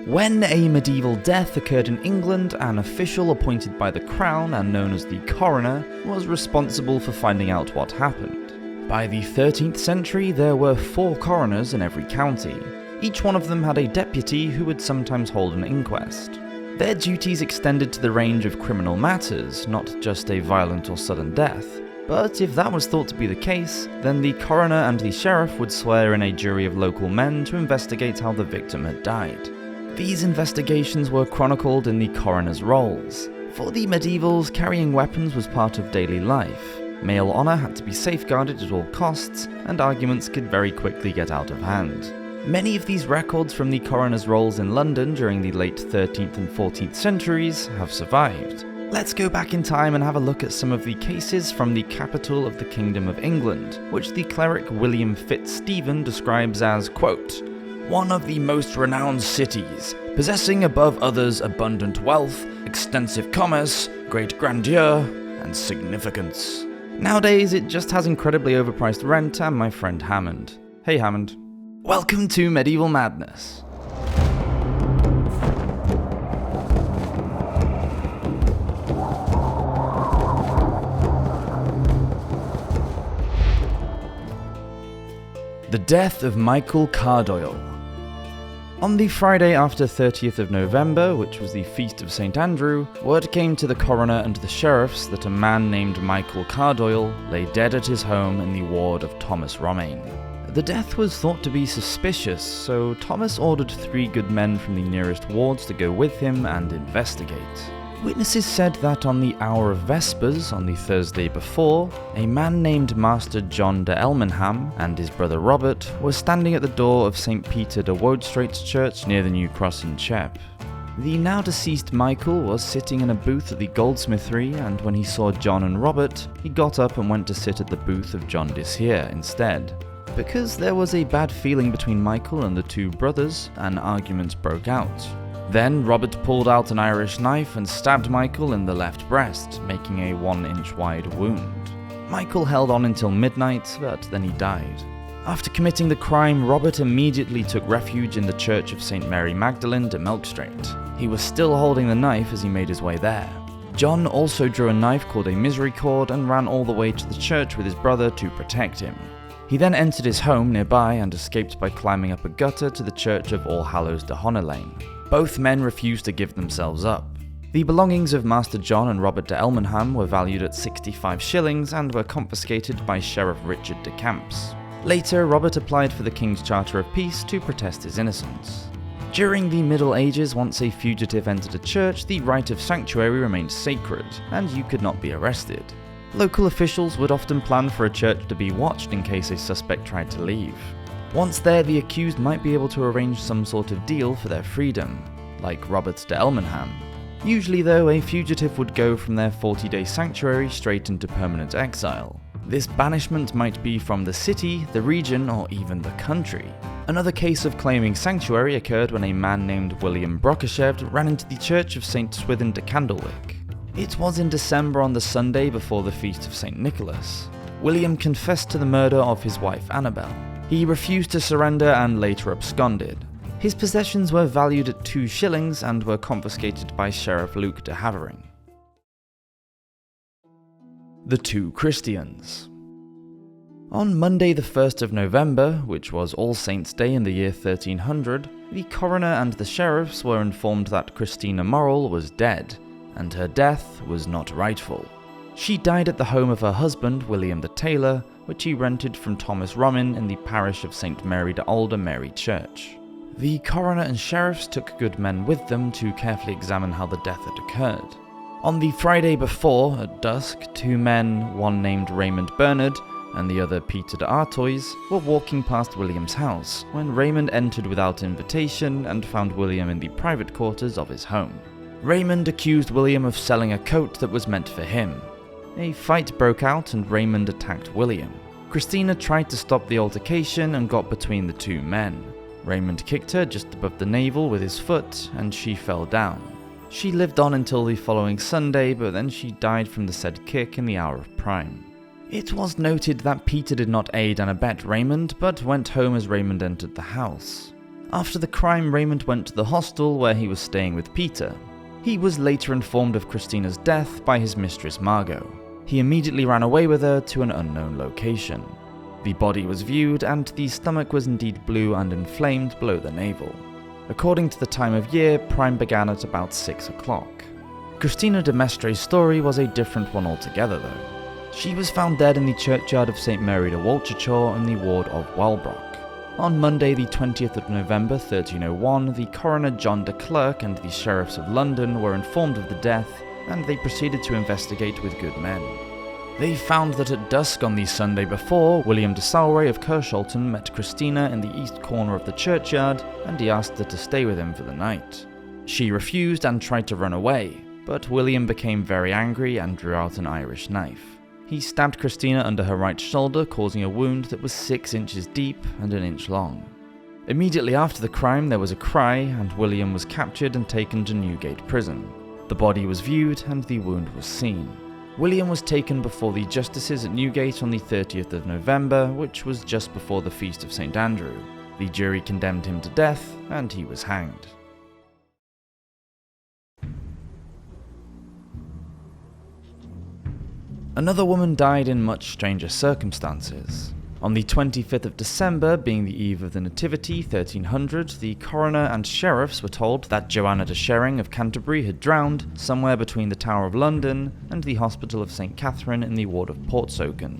When a medieval death occurred in England, an official appointed by the Crown and known as the Coroner was responsible for finding out what happened. By the 13th century, there were 4 coroners in every county. Each one of them had a deputy who would sometimes hold an inquest. Their duties extended to the range of criminal matters, not just a violent or sudden death. But if that was thought to be the case, then the coroner and the sheriff would swear in a jury of local men to investigate how the victim had died. These investigations were chronicled in the Coroners Rolls. For the medievals, carrying weapons was part of daily life. Male honour had to be safeguarded at all costs, and arguments could very quickly get out of hand. Many of these records from the Coroners Rolls in London during the late 13th and 14th centuries have survived. Let's go back in time and have a look at some of the cases from the capital of the Kingdom of England, which the cleric William Fitz describes as, quote, "one of the most renowned cities, possessing above others abundant wealth, extensive commerce, great grandeur, and significance." Nowadays, it just has incredibly overpriced rent and my friend Hammond. Hey Hammond. Welcome to Medieval Madness. The death of Michael Cardoyl. On the Friday after 30th of November, which was the feast of St. Andrew, word came to the coroner and the sheriffs that a man named Michael Cardoyl lay dead at his home in the ward of Thomas Romaine. The death was thought to be suspicious, so Thomas ordered 3 good men from the nearest wards to go with him and investigate. Witnesses said that on the hour of Vespers, on the Thursday before, a man named Master John de Elmenham and his brother Robert were standing at the door of St. Peter de Wodestraat's church near the New Cross in Chep. The now deceased Michael was sitting in a booth at the goldsmithery, and when he saw John and Robert, he got up and went to sit at the booth of John Dishere instead. Because there was a bad feeling between Michael and the 2 brothers, an argument broke out. Then Robert pulled out an Irish knife and stabbed Michael in the left breast, making a 1-inch wide wound. Michael held on until midnight, but then he died. After committing the crime, Robert immediately took refuge in the Church of St. Mary Magdalene de Melkstreet. He was still holding the knife as he made his way there. John also drew a knife called a misericord and ran all the way to the church with his brother to protect him. He then entered his home nearby and escaped by climbing up a gutter to the Church of All Hallows de Honelane. Both men refused to give themselves up. The belongings of Master John and Robert de Elmenham were valued at 65 shillings and were confiscated by Sheriff Richard de Camps. Later, Robert applied for the King's Charter of Peace to protest his innocence. During the Middle Ages, once a fugitive entered a church, the right of sanctuary remained sacred, and you could not be arrested. Local officials would often plan for a church to be watched in case a suspect tried to leave. Once there, the accused might be able to arrange some sort of deal for their freedom, like Robert de Elmenham. Usually though, a fugitive would go from their 40-day sanctuary straight into permanent exile. This banishment might be from the city, the region, or even the country. Another case of claiming sanctuary occurred when a man named William Brockeshevd ran into the church of St. Swithin de Candlewick. It was in December on the Sunday before the feast of St. Nicholas. William confessed to the murder of his wife Annabel. He refused to surrender and later absconded. His possessions were valued at 2 shillings and were confiscated by Sheriff Luke de Havering. The Two Christians. On Monday the 1st of November, which was All Saints' Day in the year 1300, the coroner and the sheriffs were informed that Christina Morrell was dead, and her death was not rightful. She died at the home of her husband, William the Tailor, which he rented from Thomas Romaine in the parish of St. Mary de Alder Mary Church. The coroner and sheriffs took good men with them to carefully examine how the death had occurred. On the Friday before, at dusk, 2 men, one named Raymond Bernard and the other Peter de Artois, were walking past William's house when Raymond entered without invitation and found William in the private quarters of his home. Raymond accused William of selling a coat that was meant for him. A fight broke out and Raymond attacked William. Christina tried to stop the altercation and got between the 2 men. Raymond kicked her just above the navel with his foot and she fell down. She lived on until the following Sunday, but then she died from the said kick in the hour of prime. It was noted that Peter did not aid and abet Raymond, but went home as Raymond entered the house. After the crime, Raymond went to the hostel where he was staying with Peter. He was later informed of Christina's death by his mistress Margot. He immediately ran away with her to an unknown location. The body was viewed, and the stomach was indeed blue and inflamed below the navel. According to the time of year, prime began at about 6 o'clock. Christina de Maistre's story was a different one altogether though. She was found dead in the churchyard of St Mary de Walcherchaw in the ward of Walbrook. On Monday the 20th of November 1301, the coroner John de Clerk and the sheriffs of London were informed of the death, and they proceeded to investigate with good men. They found that at dusk on the Sunday before, William de Salray of Kershalton met Christina in the east corner of the churchyard, and he asked her to stay with him for the night. She refused and tried to run away, but William became very angry and drew out an Irish knife. He stabbed Christina under her right shoulder, causing a wound that was 6 inches deep and an inch long. Immediately after the crime, there was a cry, and William was captured and taken to Newgate Prison. The body was viewed, and the wound was seen. William was taken before the justices at Newgate on the 30th of November, which was just before the feast of St Andrew. The jury condemned him to death, and he was hanged. Another woman died in much stranger circumstances. On the 25th of December, being the eve of the Nativity, 1300, the coroner and sheriffs were told that Joanna de Shering of Canterbury had drowned somewhere between the Tower of London and the Hospital of St Catherine in the ward of Portsoken.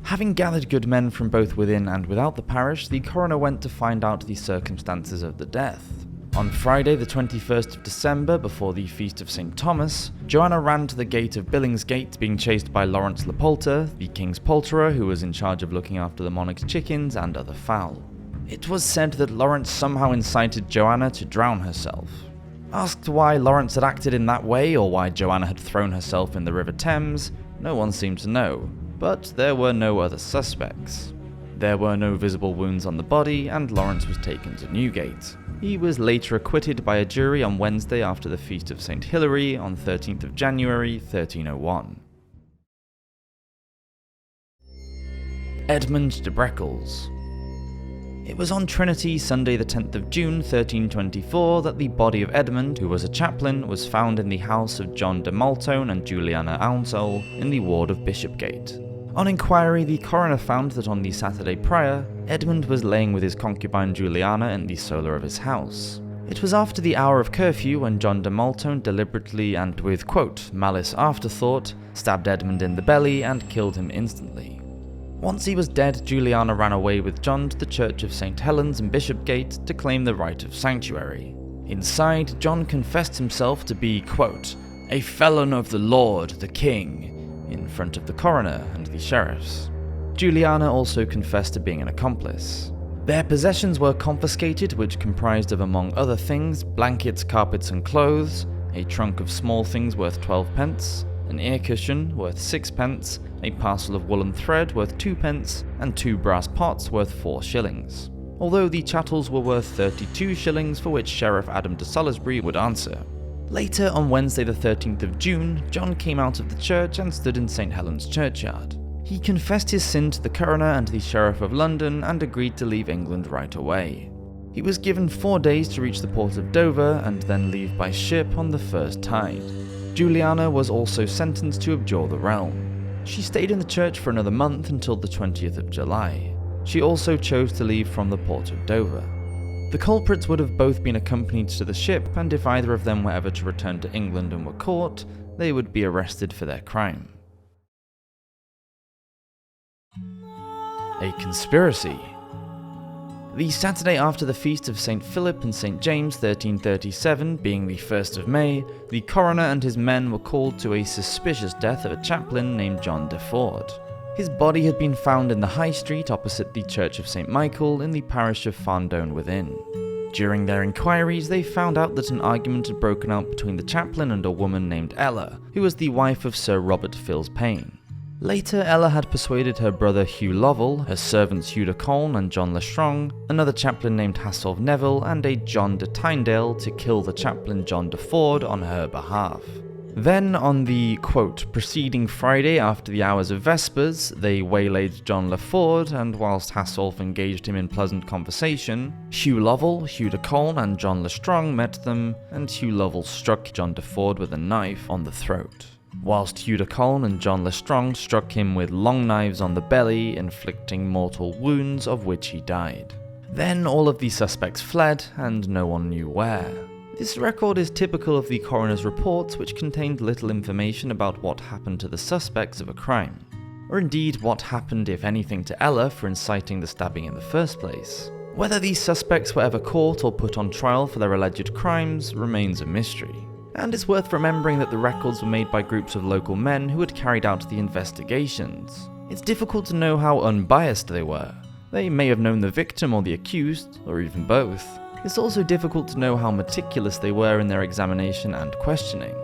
Having gathered good men from both within and without the parish, the coroner went to find out the circumstances of the death. On Friday the 21st of December, before the feast of St Thomas, Joanna ran to the gate of Billingsgate, being chased by Lawrence Le Poulter, the king's poulterer who was in charge of looking after the monarch's chickens and other fowl. It was said that Lawrence somehow incited Joanna to drown herself. Asked why Lawrence had acted in that way, or why Joanna had thrown herself in the River Thames, no one seemed to know, but there were no other suspects. There were no visible wounds on the body, and Lawrence was taken to Newgate. He was later acquitted by a jury on Wednesday after the feast of St Hilary on 13th of January 1301. Edmund de Brekkles. It was on Trinity Sunday the 10th of June 1324 that the body of Edmund, who was a chaplain, was found in the house of John de Maltone and Juliana Ounsole in the ward of Bishopgate. On inquiry, the coroner found that on the Saturday prior, Edmund was laying with his concubine Juliana in the solar of his house. It was after the hour of curfew when John de Maltone deliberately and with, quote, malice afterthought, stabbed Edmund in the belly and killed him instantly. Once he was dead, Juliana ran away with John to the church of St Helens in Bishopgate to claim the right of sanctuary. Inside, John confessed himself to be, quote, a felon of the Lord, the King, in front of the coroner and the sheriffs. Juliana also confessed to being an accomplice. Their possessions were confiscated, which comprised of, among other things, blankets, carpets and clothes, a trunk of small things worth 12 pence, an ear cushion worth 6 pence, a parcel of woolen thread worth 2 pence, and 2 brass pots worth 4 shillings. Although the chattels were worth 32 shillings, for which Sheriff Adam de Salisbury would answer. Later, on Wednesday the 13th of June, John came out of the church and stood in St Helens churchyard. He confessed his sin to the coroner and the Sheriff of London and agreed to leave England right away. He was given 4 days to reach the port of Dover and then leave by ship on the first tide. Juliana was also sentenced to abjure the realm. She stayed in the church for another month until the 20th of July. She also chose to leave from the port of Dover. The culprits would have both been accompanied to the ship, and if either of them were ever to return to England and were caught, they would be arrested for their crime. A conspiracy. The Saturday after the feast of St. Philip and St. James 1337, being the 1st of May, the coroner and his men were called to a suspicious death of a chaplain named John de Ford. His body had been found in the High Street opposite the Church of St. Michael in the parish of Farndone within. During their inquiries, they found out that an argument had broken out between the chaplain and a woman named Ella, who was the wife of Sir Robert Fills Payne. Later, Ella had persuaded her brother Hugh Lovell, her servants Hugh de Colne and John Lestrong, another chaplain named Hassolf Neville, and a John de Tyndale to kill the chaplain John de Ford on her behalf. Then, on the, quote, preceding Friday after the hours of Vespers, they waylaid John Leford, and whilst Hassolf engaged him in pleasant conversation, Hugh Lovell, Hugh de Colne, and John Lestrong met them, and Hugh Lovell struck John de Ford with a knife on the throat, whilst Hugh de Colne and John Lestrong struck him with long knives on the belly, inflicting mortal wounds of which he died. Then all of the suspects fled, and no one knew where. This record is typical of the coroner's reports, which contained little information about what happened to the suspects of a crime, or indeed what happened, if anything, to Ella for inciting the stabbing in the first place. Whether these suspects were ever caught or put on trial for their alleged crimes remains a mystery. And it's worth remembering that the records were made by groups of local men who had carried out the investigations. It's difficult to know how unbiased they were. They may have known the victim or the accused, or even both. It's also difficult to know how meticulous they were in their examination and questioning.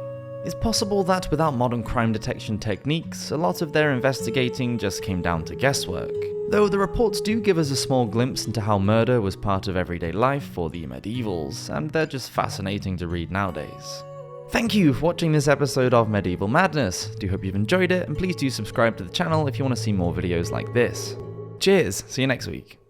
It's possible that without modern crime detection techniques, a lot of their investigating just came down to guesswork. Though the reports do give us a small glimpse into how murder was part of everyday life for the medievals, and they're just fascinating to read nowadays. Thank you for watching this episode of Medieval Madness. Do hope you've enjoyed it, and please do subscribe to the channel if you want to see more videos like this. Cheers, see you next week.